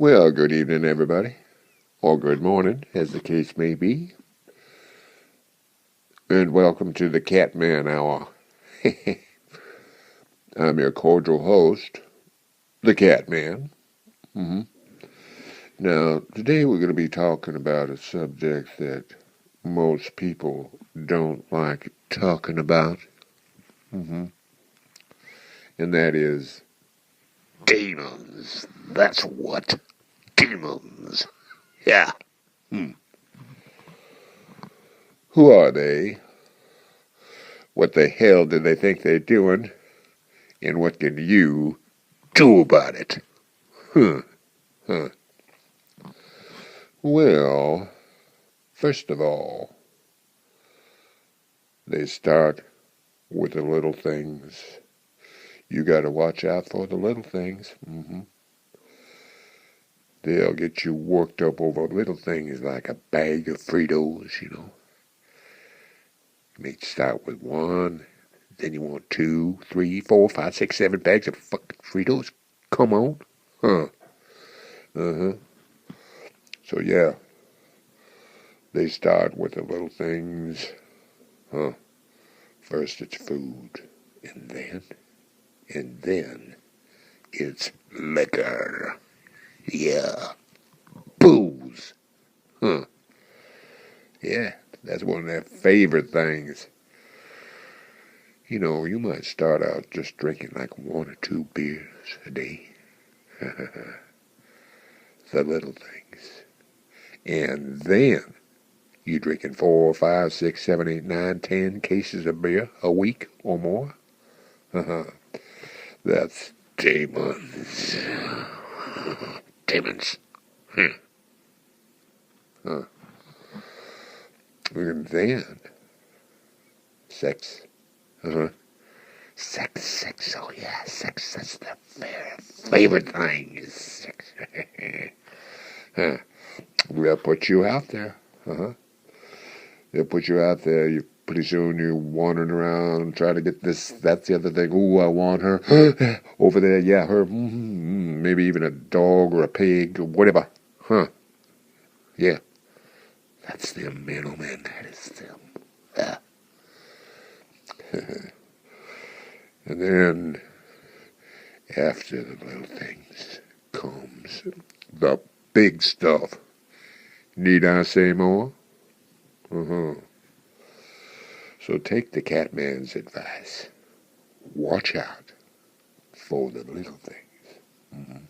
Well, good evening, everybody, or good morning, as the case may be, and welcome to the Catman Hour. I'm your cordial host, the Catman. Now, today we're going to be talking about a subject that most people don't like talking about, and that is demons. That's what. Demons. Yeah. Who are they? What the hell do they think they're doing? And what can you do about it? Huh. Well, first of all, they start with the little things. You got to watch out for the little things. They'll get you worked up over little things like a bag of Fritos. You may start with one, then you want 2, 3, 4, 5, 6, 7 bags of fucking Fritos. Come on. Huh. So yeah, they start with the little things. First it's food, and then it's liquor. Yeah. Booze. Yeah, that's one of their favorite things. You might start out just drinking like 1 or 2 beers a day. The little things. And then you drinking 4, 5, 6, 7, 8, 9, 10 cases of beer a week or more. That's demons. Demons. And then sex. Sex. Oh yeah, sex. That's the favorite thing is sex. They'll put you out there. They'll put you out there. You pretty soon you're wandering around trying to get this. That's the other thing. Ooh, I want her over there. Yeah, her. Maybe even a dog or a pig or whatever. Yeah. That's them, man. Oh man, that is them. And then after the little things comes the big stuff. Need I say more? So take the Catman's advice. Watch out for the little things.